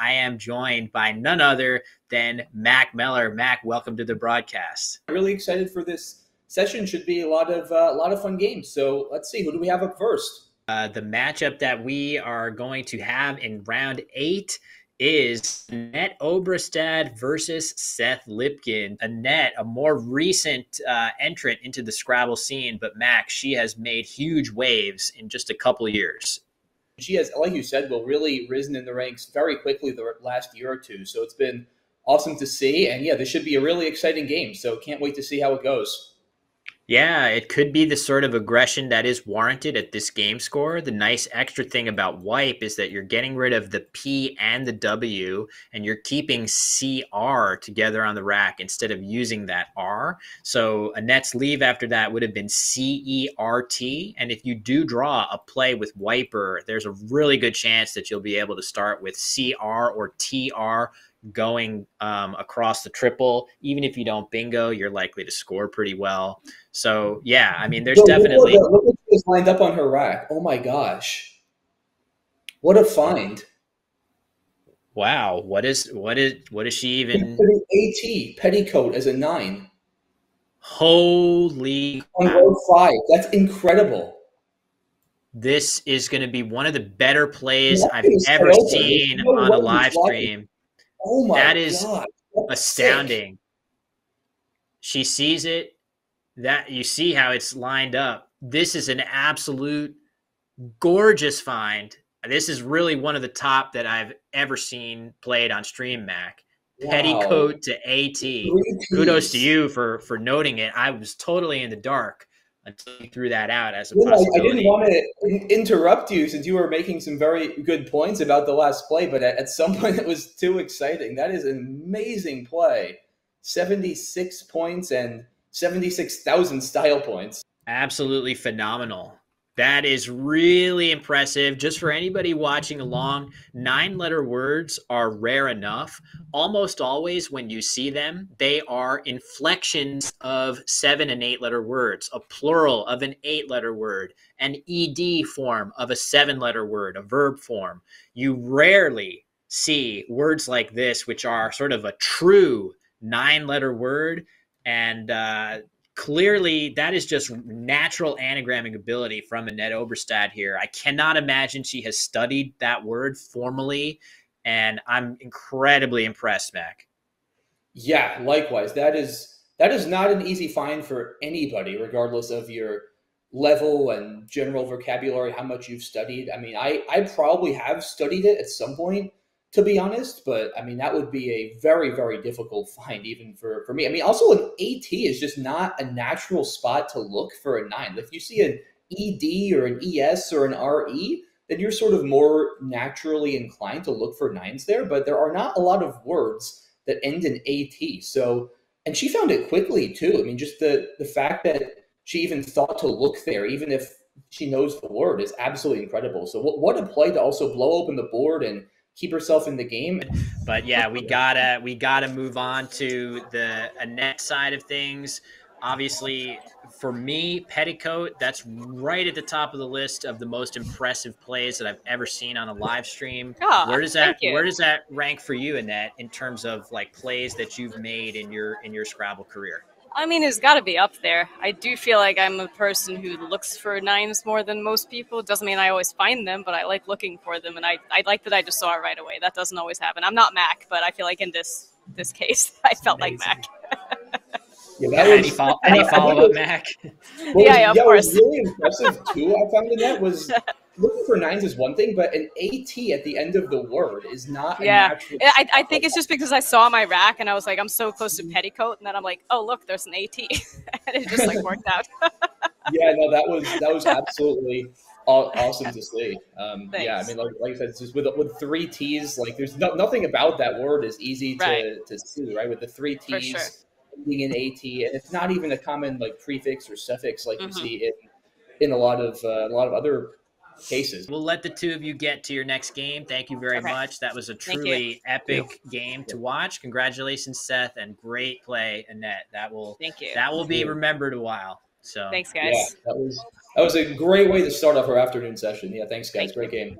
I am joined by none other than Mac Meller. Mac, welcome to the broadcast. Really excited for this session. Should be a lot of fun games. So let's see, who do we have up first? The matchup that we are going to have in round 8 is Annette Obrestad versus Seth Lipkin. Annette, a more recent entrant into the Scrabble scene, but Mac, she has made huge waves in just a couple years. She has, like you said, really risen in the ranks very quickly the last year or two. So it's been awesome to see. And yeah, this should be a really exciting game. So can't wait to see how it goes. Yeah, it could be the sort of aggression that is warranted at this game score. The nice extra thing about wipe is that you're getting rid of the P and the W, and you're keeping CR together on the rack instead of using that R. So Annette's leave after that would have been CERT. And if you do draw a play with wiper, there's a really good chance that you'll be able to start with CR or TR going across the triple. Even if you don't bingo, you're likely to score pretty well. So yeah, I mean, there's definitely. Look what she was lined up on her rack. Oh my gosh, what a find! Wow, what is she even? AT petticoat as a 9. Holy! On row 5, that's incredible. This is going to be one of the better plays I've ever seen on a live stream. Oh my God, that is astounding. Sick. She sees it. That you see how it's lined up. This is an absolute gorgeous find. This is really one of the top that I've ever seen played on stream, Mac. Wow. Petticoat to AT. Kudos to you for noting it. I was totally in the dark until you threw that out as a possibility. I didn't want to interrupt you since you were making some very good points about the last play, but at some point it was too exciting. That is an amazing play. 76 points and 76,000 style points. Absolutely phenomenal. That is really impressive. Just for anybody watching along, 9-letter words are rare enough. Almost always when you see them, they are inflections of 7- and 8-letter words, a plural of an 8-letter word, an ED form of a 7-letter word, a verb form. You rarely see words like this, which are sort of a true 9-letter word. And clearly, that is just natural anagramming ability from Annette Obrestad here. I cannot imagine she has studied that word formally, and I'm incredibly impressed, Mac. Yeah, likewise. That is not an easy find for anybody, regardless of your level and general vocabulary, how much you've studied. I mean, I probably have studied it at some point, to be honest, but I mean, that would be a very, very difficult find even for me. I mean, also an AT is just not a natural spot to look for a 9. If you see an ED or an ES or an RE, then you're sort of more naturally inclined to look for 9s there, but there are not a lot of words that end in AT. So, and she found it quickly too. I mean, just the fact that she even thought to look there, even if she knows the word, is absolutely incredible. So what a play to also blow open the board and keep herself in the game. But yeah, we gotta move on to the Annette side of things. Obviously, for me, petticoat, that's right at the top of the list of the most impressive plays that I've ever seen on a live stream. Oh, where does that rank for you, Annette, in terms of like plays that you've made in your Scrabble career? I mean, it's got to be up there. I do feel like I'm a person who looks for 9s more than most people. It doesn't mean I always find them, but I like looking for them, and I like that I just saw it right away. That doesn't always happen. I'm not Mac, but I feel like in this case, I felt like Mac. Yeah, any follow-up, Mac? Yeah, of course. What was really impressive, too, I found in that was looking for 9s is one thing, but an AT at the end of the word is not a natural. I think it's just because I saw my rack, and I was like, I'm so close to petticoat, and then I'm like, oh, look, there's an AT. And it just, like, worked out. Yeah, no, that was absolutely awesome to see. Yeah, I mean, like I said, it's just with 3 T's, like, there's nothing about that word is easy to see, right? With the 3 T's. Ending in AT, and it's not even a common like prefix or suffix like you see in a lot of other cases. We'll let the two of you get to your next game. Thank you very much. That was a truly epic game to watch. Congratulations, Seth, and great play, Annette. That will be remembered a while. So thanks, guys. Yeah, that was a great way to start off our afternoon session. Yeah, thanks, guys. Great game.